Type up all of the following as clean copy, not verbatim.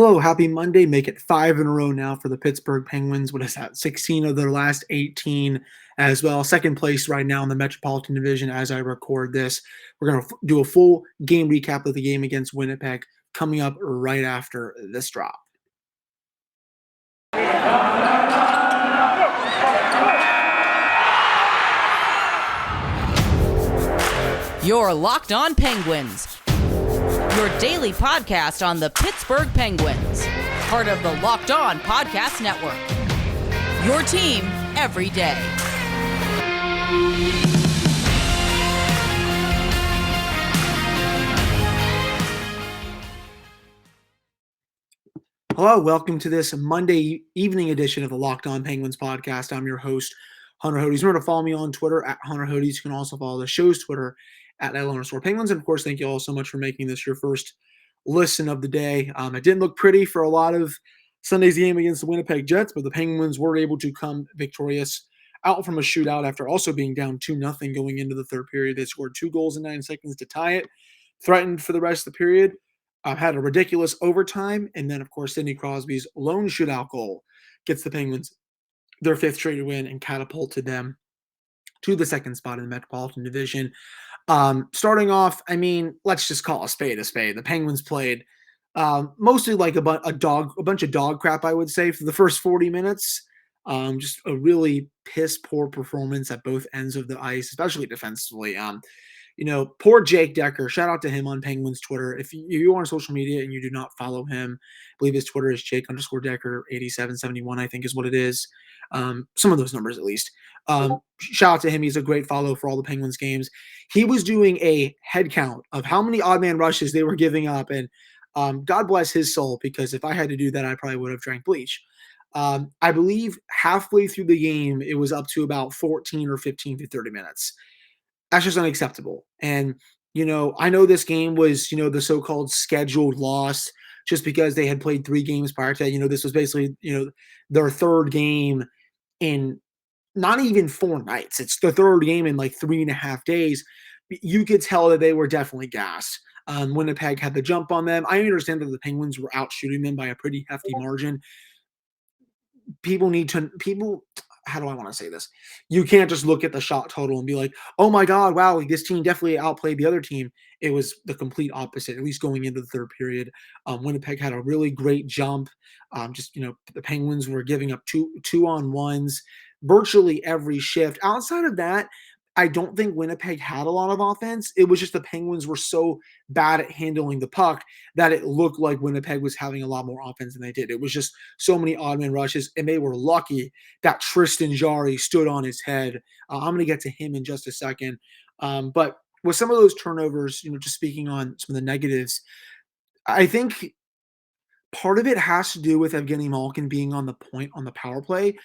Hello, happy Monday. Make it 5 in a row now for the Pittsburgh Penguins. What is that? 16 of their last 18 as well. Second place right now in the Metropolitan Division as I record this. We're going to do a full game recap of the game against Winnipeg coming up right after this drop. You're Locked On Penguins, your daily podcast on the Pittsburgh Penguins, part of the Locked On Podcast Network, your team every day. Hello, welcome to this Monday evening edition of the Locked On Penguins podcast. I'm your host, Hunter Hodes. Remember to follow me on Twitter at Hunter Hodes. You can also follow the show's Twitter at @Penguins. And of course, thank you all so much for making this your first listen of the day. It didn't look pretty for a lot of Sunday's game against the Winnipeg Jets, but the Penguins were able to come victorious out from a shootout after also being down 2-0 going into the third period. They scored 2 goals in 9 seconds to tie it, threatened for the rest of the period. Had a ridiculous overtime, and then, of course, Sidney Crosby's lone shootout goal gets the Penguins their 5th straight win and catapulted them to the second spot in the Metropolitan Division. Starting off, let's just call a spade a spade. The Penguins played mostly like a bunch of dog crap, I would say, for the first 40 minutes. Just a really piss poor performance at both ends of the ice, especially defensively. Poor Jake Decker. Shout out to him on Penguins Twitter. If you are on social media and you do not follow him, I believe his Twitter is Jake_Decker 8771, I think is what it is. Some of those numbers at least. Shout out to him. He's a great follow for all the Penguins games. He was doing a head count of how many odd man rushes they were giving up. And God bless his soul, because if I had to do that, I probably would have drank bleach. I believe halfway through the game, it was up to about 14 or 15 to 30 minutes. That's just unacceptable. And, I know this game was, the so-called scheduled loss just because they had played 3 games prior to that. This was basically, their third game in not even 4 nights. It's the third game in like 3.5 days. You could tell that they were definitely gassed. Winnipeg had the jump on them. I understand that the Penguins were out shooting them by a pretty hefty margin. How do I want to say this? You can't just look at the shot total and be like, oh my God, wow, this team definitely outplayed the other team. It was the complete opposite, at least going into the third period. Winnipeg had a really great jump. The Penguins were giving up two-on-ones virtually every shift. Outside of that, I don't think Winnipeg had a lot of offense. It was just the Penguins were so bad at handling the puck that it looked like Winnipeg was having a lot more offense than they did. It was just so many odd man rushes, and they were lucky that Tristan Jarry stood on his head. I'm going to get to him in just a second. But with some of those turnovers, just speaking on some of the negatives, I think part of it has to do with Evgeny Malkin being on the point on the power play.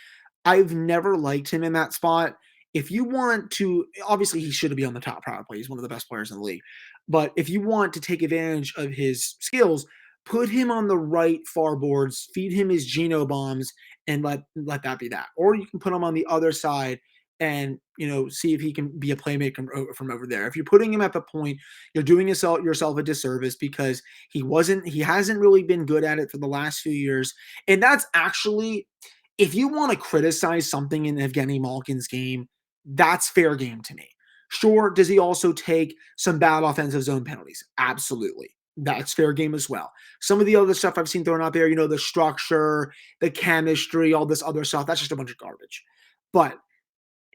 I've never liked him in that spot. If you want to, obviously he should be on the top power play. He's one of the best players in the league. But if you want to take advantage of his skills, put him on the right far boards, feed him his Geno bombs, and let that be that. Or you can put him on the other side and see if he can be a playmaker from over there. If you're putting him at the point, you're doing yourself a disservice, because he hasn't really been good at it for the last few years. And that's actually, if you want to criticize something in Evgeny Malkin's game, that's fair game to me. Sure, does he also take some bad offensive zone penalties? Absolutely. That's fair game as well. Some of the other stuff I've seen thrown out there, the structure, the chemistry, all this other stuff, that's just a bunch of garbage. But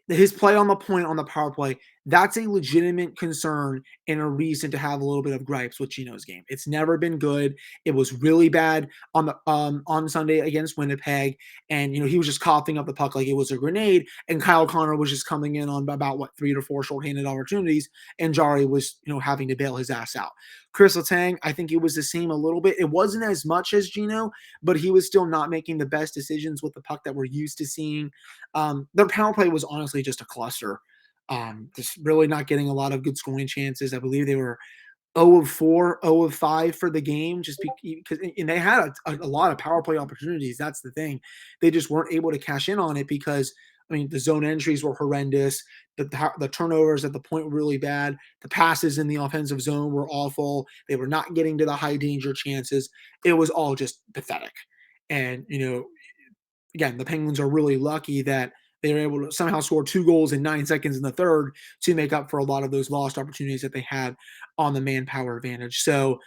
his play on the point on the power play, that's a legitimate concern and a reason to have a little bit of gripes with Geno's game. It's never been good. It was really bad on Sunday against Winnipeg, and he was just coughing up the puck like it was a grenade, and Kyle Connor was just coming in on about 3 to 4 shorthanded opportunities, and Jarry was having to bail his ass out. Chris Letang, I think it was the same a little bit. It wasn't as much as Geno, but he was still not making the best decisions with the puck that we're used to seeing. Their power play was honestly just a cluster. Just really not getting a lot of good scoring chances. I believe they were 0 of 4, 0 of 5 for the game, just because, and they had a lot of power play opportunities. That's the thing. They just weren't able to cash in on it because I mean, the zone entries were horrendous. The turnovers at the point were really bad. The passes in the offensive zone were awful. They were not getting to the high danger chances. It was all just pathetic. And, again, the Penguins are really lucky that they were able to somehow score 2 goals in 9 seconds in the third to make up for a lot of those lost opportunities that they had on the manpower advantage. So,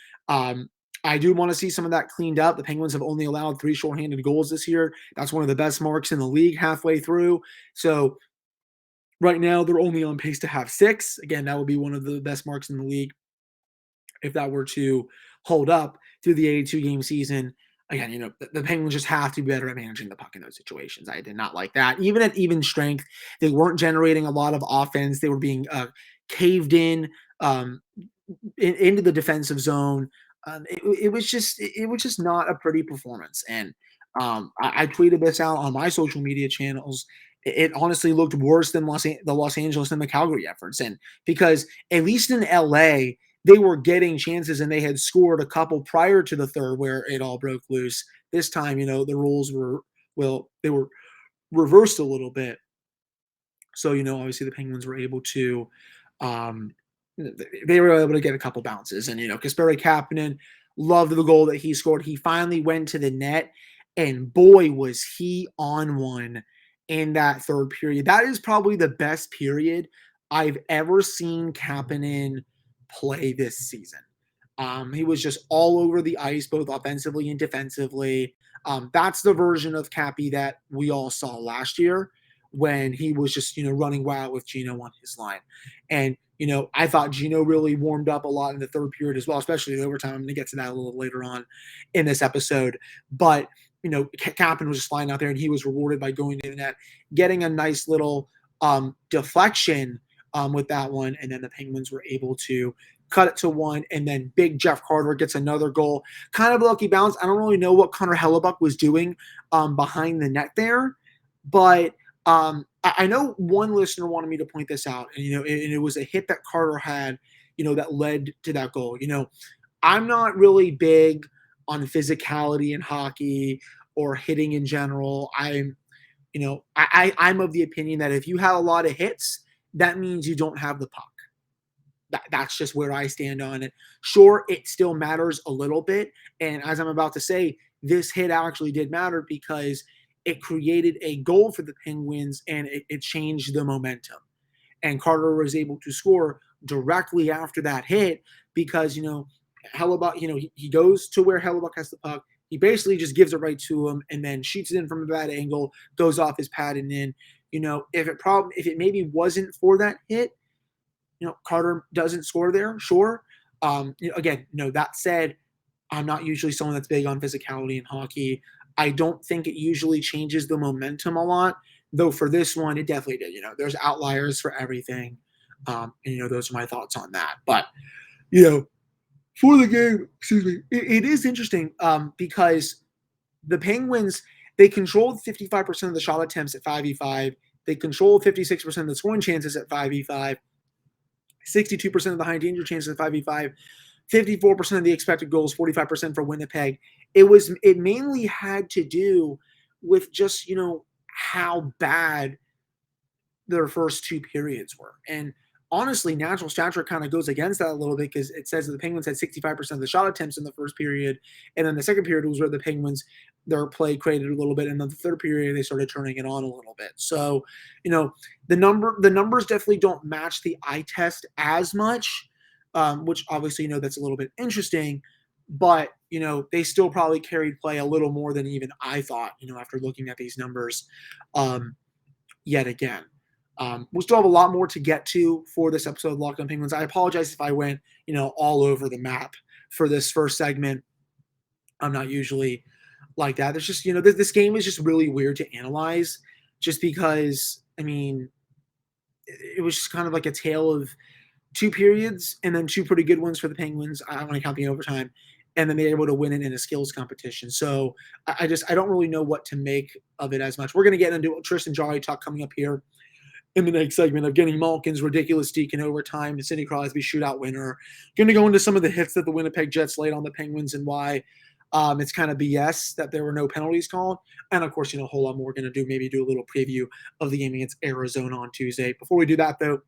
I do want to see some of that cleaned up. The Penguins have only allowed 3 shorthanded goals this year. That's one of the best marks in the league halfway through. So right now they're only on pace to have 6. Again, that would be one of the best marks in the league if that were to hold up through the 82 game season. Again, the Penguins just have to be better at managing the puck in those situations. I did not like that. Even at even strength, they weren't generating a lot of offense. They were being caved in into the defensive zone. It was just not a pretty performance. And I tweeted this out on my social media channels. It honestly looked worse than the Los Angeles and the Calgary efforts. And because at least in LA, they were getting chances and they had scored a couple prior to the third where it all broke loose. This time, the rules they were reversed a little bit. So, obviously the Penguins were able to, they were able to get a couple bounces. And, Kapanen loved the goal that he scored. He finally went to the net, and boy, was he on one in that third period. That is probably the best period I've ever seen Kapanen play this season. He was just all over the ice, both offensively and defensively. That's the version of Cappy that we all saw last year when he was just, running wild with Gino on his line. And, I thought Gino really warmed up a lot in the third period as well, especially the overtime. I'm going to get to that a little later on in this episode. But, Kapanen was just flying out there, and he was rewarded by going to the net, getting a nice little deflection with that one. And then the Penguins were able to cut it to 1, and then big Jeff Carter gets another goal. Kind of a lucky bounce. I don't really know what Connor Hellebuck was doing behind the net there, but I know one listener wanted me to point this out, and it was a hit that Carter had, that led to that goal. I'm not really big on physicality in hockey or hitting in general. I'm of the opinion that if you have a lot of hits, that means you don't have the puck. That's just where I stand on it. Sure, it still matters a little bit. And as I'm about to say, this hit actually did matter because it created a goal for the Penguins and it changed the momentum. And Carter was able to score directly after that hit because, Hellebuck, he goes to where Hellebuck has the puck. He basically just gives it right to him and then shoots it in from a bad angle, goes off his pad and in. If it maybe wasn't for that hit, Carter doesn't score there, sure. Again, that said, I'm not usually someone that's big on physicality in hockey. I don't think it usually changes the momentum a lot, though for this one, it definitely did. There's outliers for everything. And, those are my thoughts on that. But, for the game, excuse me, it is interesting because the Penguins, they controlled 55% of the shot attempts at 5v5. They controlled 56% of the scoring chances at 5v5. 62% of the high danger chances at 5v5, 54% of the expected goals, 45% for Winnipeg. It mainly had to do with just, how bad their first 2 periods were. And honestly, natural stature kind of goes against that a little bit because it says that the Penguins had 65% of the shot attempts in the first period. And then the second period was where the Penguins, their play created a little bit. And then the third period, they started turning it on a little bit. So, the numbers definitely don't match the eye test as much, which obviously, that's a little bit interesting. But, they still probably carried play a little more than even I thought, after looking at these numbers yet again. We'll still have a lot more to get to for this episode of Locked On Penguins. I apologize if I went, all over the map for this first segment. I'm not usually like that. There's just, this game is just really weird to analyze just because, it was just kind of like a tale of 2 periods and then 2 pretty good ones for the Penguins. I don't want to count the overtime. And then they're able to win it in a skills competition. So I don't really know what to make of it as much. We're going to get into Tristan Jarry talk coming up here in the next segment of Genny Malkin's ridiculous deke in overtime, the Sidney Crosby shootout winner. Going to go into some of the hits that the Winnipeg Jets laid on the Penguins and why It's kind of BS that there were no penalties called. And of course, a whole lot more we're going to do, maybe do a little preview of the game against Arizona on Tuesday. Before we do that, though,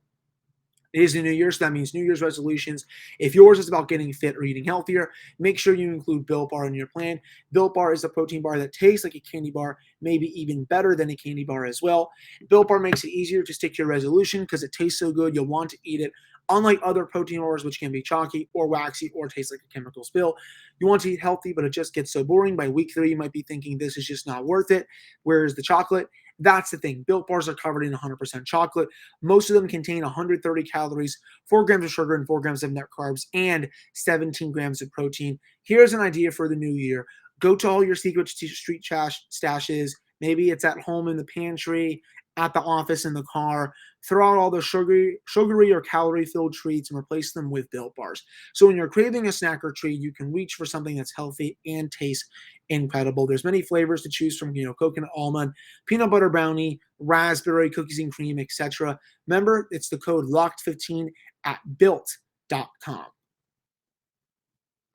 it is the New Year, so that means New Year's resolutions. If yours is about getting fit or eating healthier, make sure you include Built Bar in your plan. Built Bar is a protein bar that tastes like a candy bar, maybe even better than a candy bar as well. Built Bar makes it easier to stick to your resolution because it tastes so good, you'll want to eat it. Unlike other protein bars, which can be chalky or waxy or taste like a chemical spill, you want to eat healthy, but it just gets so boring. By week 3, you might be thinking this is just not worth it. Where's the chocolate? That's the thing. Built Bars are covered in 100% chocolate. Most of them contain 130 calories, 4 grams of sugar, and 4 grams of net carbs, and 17 grams of protein. Here's an idea for the new year. Go to all your secret street stashes. Maybe it's at home in the pantry, at the office, in the car. Throw out all the sugary or calorie-filled treats and replace them with Built Bars. So when you're craving a snack or treat, you can reach for something that's healthy and tastes incredible. There's many flavors to choose from, coconut almond, peanut butter brownie, raspberry, cookies and cream, etc. Remember, it's the code LOCKED15 at built.com.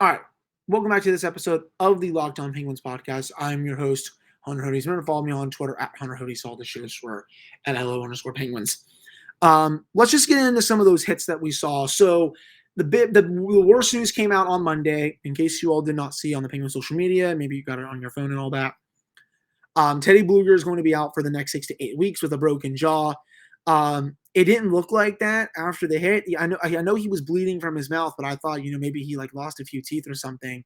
All right. Welcome back to this episode of the Locked On Penguins podcast. I'm your host, Hunter Hodes. Remember to follow me on Twitter at Hunter Hodes, all the shows for at LO_Penguins. Let's just get into some of those hits that we saw. So the worst news came out on Monday, in case you all did not see on the Penguins social media. Maybe you got it on your phone and all that. Teddy Blueger is going to be out for the next 6 to 8 weeks with a broken jaw. It didn't look like that after the hit. I know he was bleeding from his mouth, but I thought, maybe he lost a few teeth or something.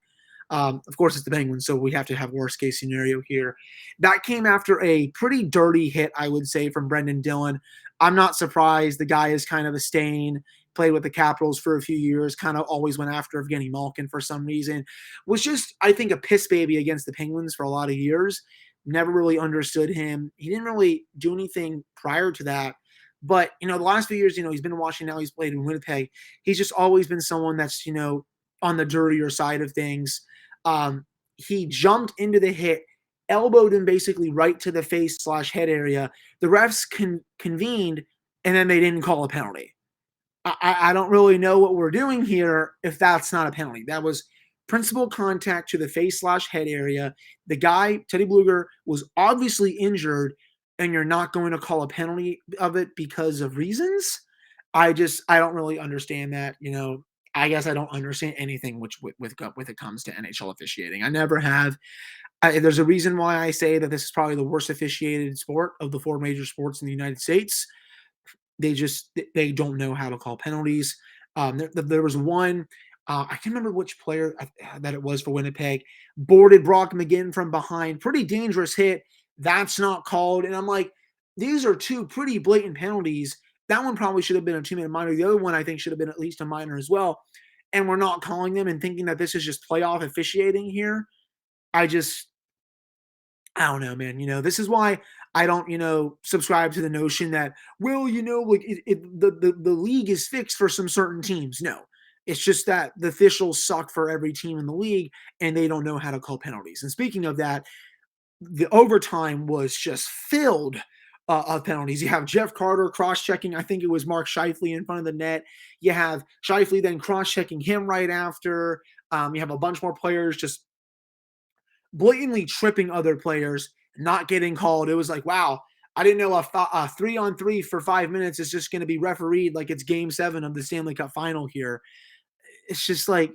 Of course, it's the Penguins, so we have to have worst case scenario here. That came after a pretty dirty hit, I would say, from Brendan Dillon. I'm not surprised. The guy is kind of a stain. Played with the Capitals for a few years, kind of always went after Evgeny Malkin for some reason. Was just, I think, a piss baby against the Penguins for a lot of years. Never really understood him. He didn't really do anything prior to that. But, the last few years, he's been in Washington, now he's played in Winnipeg. He's just always been someone that's, on the dirtier side of things. He jumped into the hit, elbowed him basically right to the face/head area. The refs convened, and then they didn't call a penalty. I don't really know what we're doing here if that's not a penalty. That was principal contact to the face/head area. The guy, Teddy Blueger, was obviously injured, and you're not going to call a penalty of it because of reasons. I don't really understand that. I guess I don't understand anything with it comes to NHL officiating. I never have. There's a reason why I say that this is probably the worst officiated sport of the 4 major sports in the United States. They don't know how to call penalties. There was one, I can't remember which player that it was for Winnipeg, boarded Brock McGinn from behind. Pretty dangerous hit. That's not called. And I'm like, these are 2 pretty blatant penalties. That one probably should have been a 2-minute minor. The other one I think should have been at least a minor as well. And we're not calling them and thinking that this is just playoff officiating here. I don't know, man. This is why I don't, subscribe to the notion that, well, the league is fixed for some certain teams. No, it's just that the officials suck for every team in the league and they don't know how to call penalties. And speaking of that, the overtime was just filled of penalties. You have Jeff Carter cross-checking, I think it was Mark Scheifele in front of the net. You have Scheifele then cross-checking him right after. You have a bunch more players just blatantly tripping other players, not getting called. It was like, wow, I didn't know a 3-on-3 for 5 minutes is just going to be refereed like it's Game 7 of the Stanley Cup Final here. It's just like,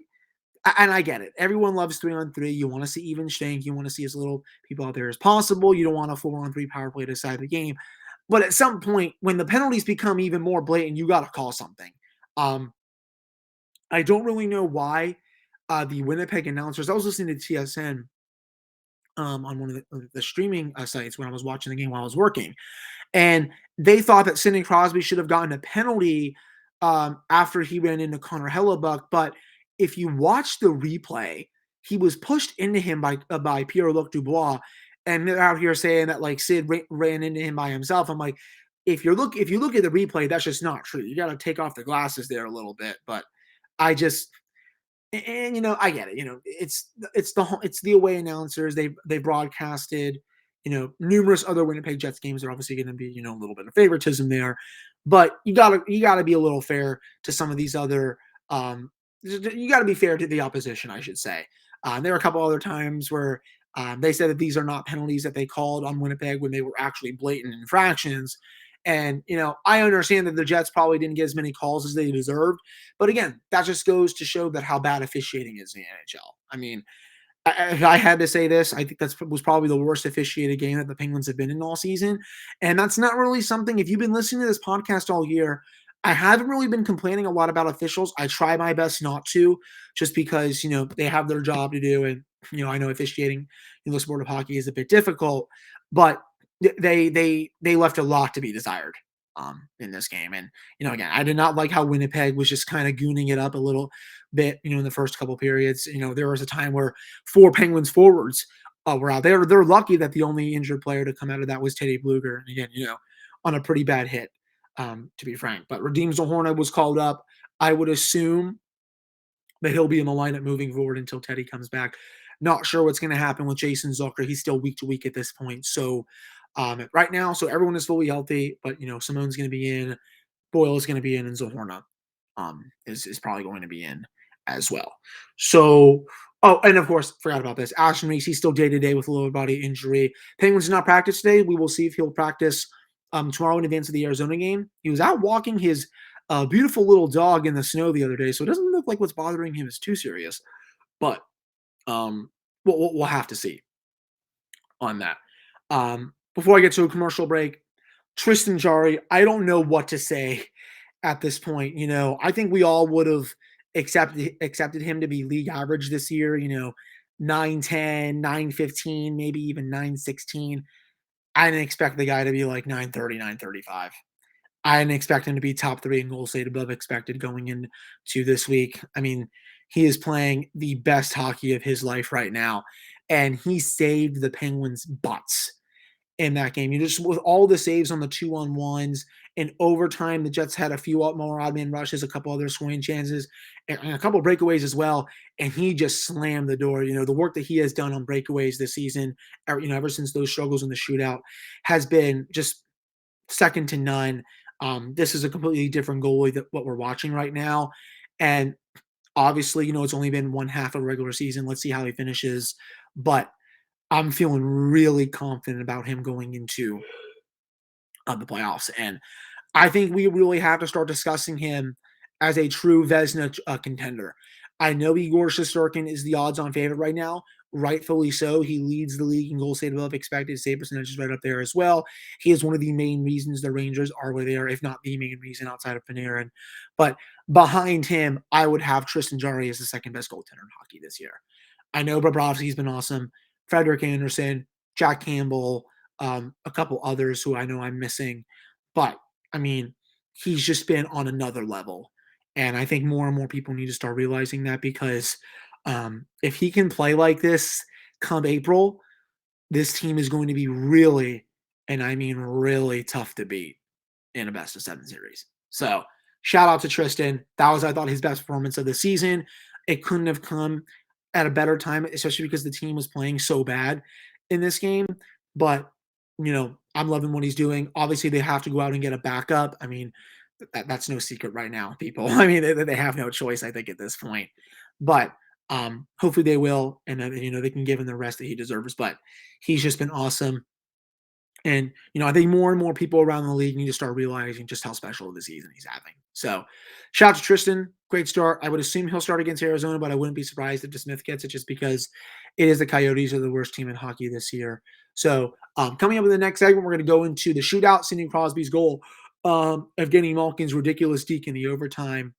and I get it. Everyone loves 3-on-3. You want to see even strength. You want to see as little people out there as possible. You don't want a 4-on-3 power play to decide the game. But at some point, when the penalties become even more blatant, you got to call something. I don't really know why the Winnipeg announcers, I was listening to TSN on one of the streaming sites when I was watching the game while I was working. And they thought that Sidney Crosby should have gotten a penalty after he ran into Connor Hellebuck. But if you watch the replay, he was pushed into him by Pierre-Luc Dubois. And they're out here saying that Sid ran into him by himself. I'm like, if you look at the replay, that's just not true. You got to take off the glasses there a little bit. But I get it. It's the away announcers. They broadcasted, numerous other Winnipeg Jets games. Are obviously going to be, a little bit of favoritism there, but you gotta be a little fair to some of these other. You got to be fair to the opposition, I should say. There were a couple other times where they said that these are not penalties that they called on Winnipeg when they were actually blatant infractions. And, I understand that the Jets probably didn't get as many calls as they deserved. But again, that just goes to show that how bad officiating is in the NHL. I mean, if I had to say this, I think that was probably the worst officiated game that the Penguins have been in all season. And that's not really something, if you've been listening to this podcast all year, I haven't really been complaining a lot about officials. I try my best not to, just because, they have their job to do. And, I know officiating in the sport of hockey is a bit difficult, but they left a lot to be desired in this game. And, again, I did not like how Winnipeg was just kind of gooning it up a little bit, in the first couple periods. There was a time where 4 Penguins forwards were out there. They're lucky that the only injured player to come out of that was Teddy Bluger. And again, on a pretty bad hit, to be frank. But Radim Zohorna was called up. I would assume that he'll be in the lineup moving forward until Teddy comes back. Not sure what's going to happen with Jason Zucker. He's still week to week at this point. So right now, so everyone is fully healthy, but Simone's going to be in, Boyle is going to be in, and Zohorna is probably going to be in as well. So, and of course, forgot about this. Ashton Reese, he's still day to day with a lower body injury. Penguins did not practice today. We will see if he'll practice tomorrow in advance of the Arizona game. He was out walking his beautiful little dog in the snow the other day, so it doesn't look like what's bothering him is too serious. But we'll have to see on that. Before I get to a commercial break, Tristan Jarry, I don't know what to say at this point. I think we all would have accepted him to be league average this year, 910, 915, maybe even 916. I didn't expect the guy to be like 930, 935. I didn't expect him to be top 3 in goals saved above expected going into this week. I mean, he is playing the best hockey of his life right now, and he saved the Penguins' butts in that game. Just with all the saves on the 2-on-1s, in overtime, the Jets had a few more odd man rushes, a couple other scoring chances, and a couple of breakaways as well. And he just slammed the door. The work that he has done on breakaways this season, ever since those struggles in the shootout, has been just second to none. This is a completely different goalie than what we're watching right now. And obviously, it's only been one half of the regular season. Let's see how he finishes. But I'm feeling really confident about him going into the playoffs. And I think we really have to start discussing him as a true Vezina contender. I know Igor Shesterkin is the odds-on favorite right now, rightfully so. He leads the league in goals saved above expected, save percentage is right up there as well. He is one of the main reasons the Rangers are where they are, if not the main reason outside of Panarin. But behind him, I would have Tristan Jarry as the second best goaltender in hockey this year. I know Bobrovsky's been awesome. Frederik Andersen, Jack Campbell, a couple others who I know I'm missing. But, I mean, he's just been on another level. And I think more and more people need to start realizing that, because if he can play like this come April, this team is going to be really, and I mean really, tough to beat in a best-of-7 series. So shout out to Tristan. That was, I thought, his best performance of the season. It couldn't have come at a better time, especially because the team was playing so bad in this game. But, I'm loving what he's doing. Obviously, they have to go out and get a backup. I mean, that's no secret right now, people. I mean, they have no choice, I think, at this point. But hopefully they will, and they can give him the rest that he deserves. But he's just been awesome. And, I think more and more people around the league need to start realizing just how special of the season he's having. So shout out to Tristan. Great start. I would assume he'll start against Arizona, but I wouldn't be surprised if DeSmith gets it, just because it is the Coyotes are the worst team in hockey this year. So coming up in the next segment, we're going to go into the shootout, Sidney Crosby's goal, Evgeny Malkin's ridiculous deke in the overtime,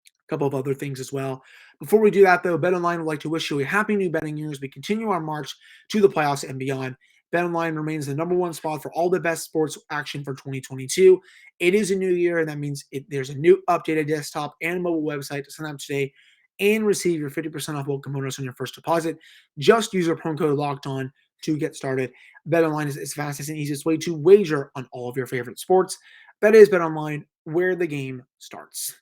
a couple of other things as well. Before we do that, though, BetOnline would like to wish you a happy new betting year as we continue our march to the playoffs and beyond. BetOnline remains the number one spot for all the best sports action for 2022. It is a new year, and that means there's a new updated desktop and mobile website to sign up today and receive your 50% off welcome bonus on your first deposit. Just use our promo code LOCKEDON to get started. BetOnline is the fastest and easiest way to wager on all of your favorite sports. That is BetOnline, where the game starts.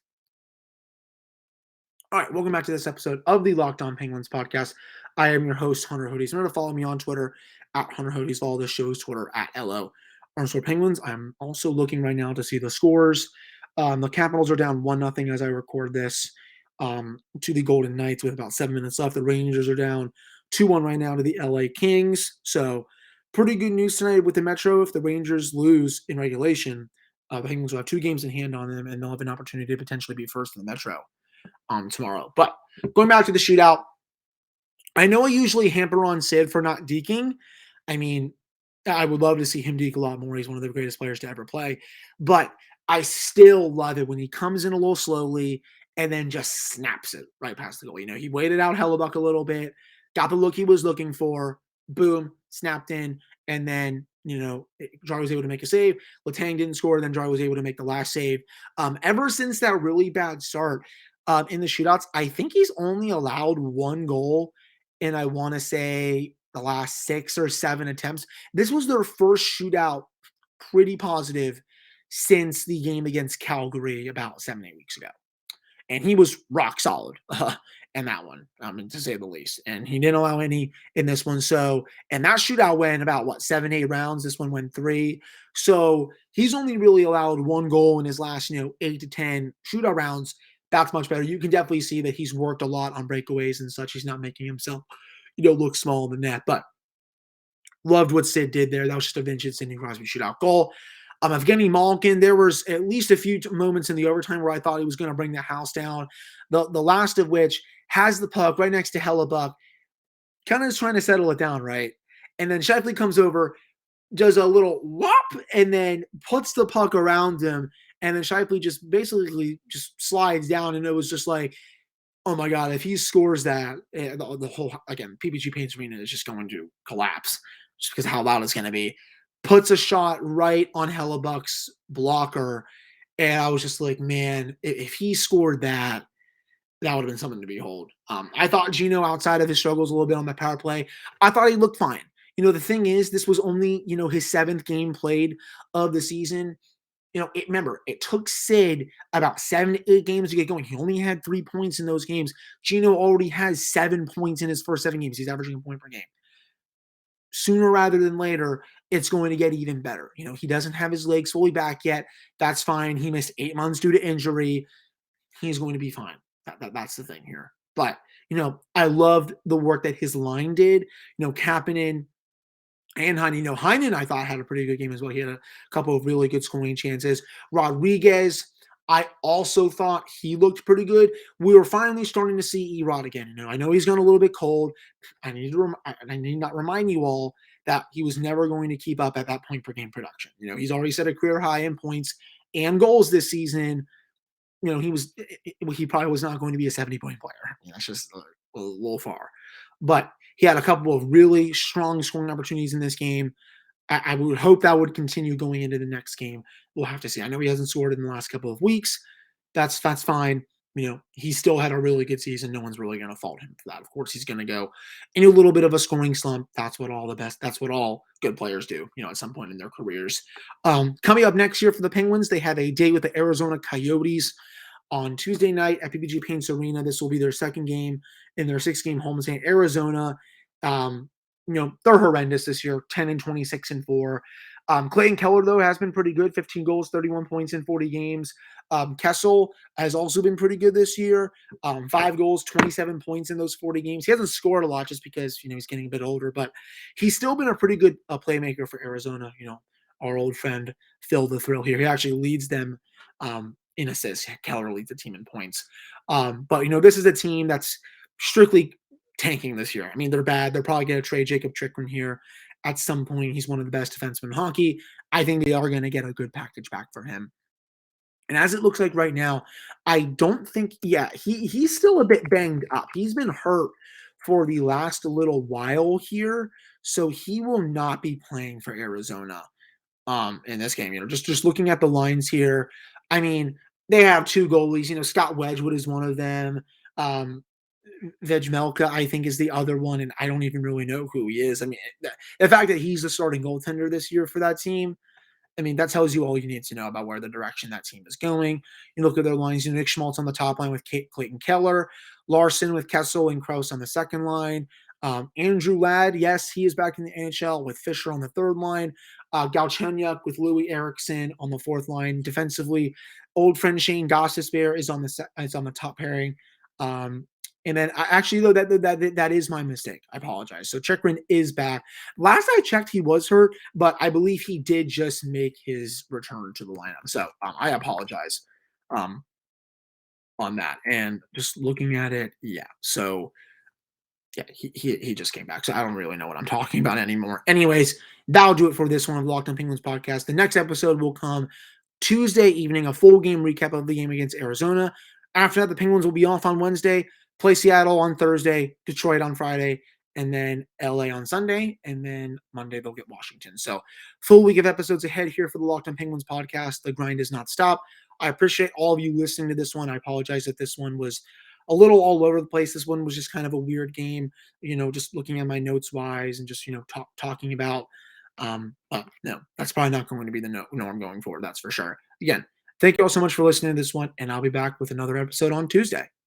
All right, welcome back to this episode of the Locked On Penguins podcast. I am your host, Hunter Hodes. Remember to follow me on Twitter at Hunter Hodes. Follow the show's Twitter at LO_Penguins. I'm also looking right now to see the scores. The Capitals are down 1-0 as I record this. to the Golden Knights with about 7 minutes left. The Rangers are down 2-1 right now to the LA Kings. So pretty good news tonight with the Metro. If the Rangers lose in regulation, the Penguins will have 2 games in hand on them, and they'll have an opportunity to potentially be first in the Metro tomorrow. But going back to the shootout, I know I usually hamper on Sid for not deking. I mean, I would love to see him deke a lot more. He's one of the greatest players to ever play. But I still love it when he comes in a little slowly and then just snaps it right past the goal. He waited out Hellebuck a little bit, got the look he was looking for, boom, snapped in, and then Jarry was able to make a save. Letang didn't score, then Jarry was able to make the last save. Ever since that really bad start in the shootouts, I think he's only allowed 1 goal, and I want to say the last 6 or 7 attempts. This was their first shootout pretty positive since the game against Calgary about 7-8 weeks ago. And he was rock solid in that one, to say the least. And he didn't allow any in this one. So, and that shootout went about 7-8 rounds. This one went 3. So he's only really allowed 1 goal in his last 8 to 10 shootout rounds. That's much better. You can definitely see that he's worked a lot on breakaways and such. He's not making himself look small in the net. But loved what Sid did there. That was just a vintage Sidney Crosby shootout goal. Evgeny Malkin, there was at least a few moments in the overtime where I thought he was going to bring the house down. The last of which has the puck right next to Hellebuck, kind of is trying to settle it down, right? And then Shifley comes over, does a little whop, and then puts the puck around him. And then Shifley just basically just slides down, and it was just like, oh my God, if he scores that, the whole, again, PPG Paints Arena is just going to collapse just because of how loud it's going to be. Puts a shot right on Hellebuck's blocker. And I was just like, man, if he scored that, that would have been something to behold. I thought Gino, outside of his struggles a little bit on the power play, I thought he looked fine. The thing is, this was only, his 7th game played of the season. Remember, it took Sid about 7 to 8 games to get going. He only had 3 points in those games. Gino already has 7 points in his first 7 games. He's averaging a point per game. Sooner rather than later, it's going to get even better. He doesn't have his legs fully back yet. That's fine. He missed 8 months due to injury. He's going to be fine. That's the thing here. But, I loved the work that his line did. Kapanen and Heinen. Heinen, I thought, had a pretty good game as well. He had a couple of really good scoring chances. Rodriguez, I also thought he looked pretty good. We were finally starting to see Erod again. I know he's gone a little bit cold. I need not remind you all that he was never going to keep up at that point per game production. He's already set a career high in points and goals this season. He probably was not going to be a 70-point player. That's just a little far. But he had a couple of really strong scoring opportunities in this game. I would hope that would continue going into the next game. We'll have to see. I know he hasn't scored in the last couple of weeks. That's fine. He still had a really good season. No one's really going to fault him for that. Of course, he's going to go in a little bit of a scoring slump. That's what all good players do, at some point in their careers. Coming up next year for the Penguins, they have a date with the Arizona Coyotes on Tuesday night at PPG Paints Arena. This will be their 2nd game in their 6-game home stand. Arizona, they're horrendous this year, 10-26-4. Clayton Keller, though, has been pretty good, 15 goals, 31 points in 40 games. Kessel has also been pretty good this year, 5 goals, 27 points in those 40 games. He hasn't scored a lot just because, he's getting a bit older, but he's still been a pretty good playmaker for Arizona. Our old friend Phil the Thrill here. He actually leads them in assists. Keller leads the team in points. But, this is a team that's strictly tanking this year. They're bad. They're probably going to trade Jacob Chikrin here at some point. He's one of the best defensemen in hockey. I think they are going to get a good package back for him. And as it looks like right now, I don't think, he's still a bit banged up. He's been hurt for the last little while here, so he will not be playing for Arizona in this game. Just looking at the lines here, they have 2 goalies. Scott Wedgwood is one of them. Vejmelka, I think, is the other one, and I don't even really know who he is. The fact that he's the starting goaltender this year for that team, that tells you all you need to know about where the direction that team is going. You look at their lines, Nick Schmaltz on the top line with Clayton Keller, Larson with Kessel and Krause on the second line, Andrew Ladd, yes, he is back in the NHL with Fisher on the third line, Galchenyuk with Louis Eriksson on the fourth line. Defensively, old friend Shane Gostisbehere is on the top pairing. And then actually though that is my mistake. I apologize. So Chikrin is back. Last I checked, he was hurt, but I believe he did just make his return to the lineup. So I apologize on that. And just looking at it, yeah. So yeah, he just came back. So I don't really know what I'm talking about anymore. Anyways, that'll do it for this one of Locked On Penguins podcast. The next episode will come Tuesday evening, a full game recap of the game against Arizona. After that, the Penguins will be off on Wednesday, play Seattle on Thursday, Detroit on Friday, and then LA on Sunday. And then Monday, they'll get Washington. So, full week of episodes ahead here for the Locked On Penguins podcast. The grind does not stop. I appreciate all of you listening to this one. I apologize that this one was a little all over the place. This one was just kind of a weird game, just looking at my notes wise and just, talking about. But no, that's probably not going to be the norm going forward. That's for sure. Again, thank you all so much for listening to this one, and I'll be back with another episode on Tuesday.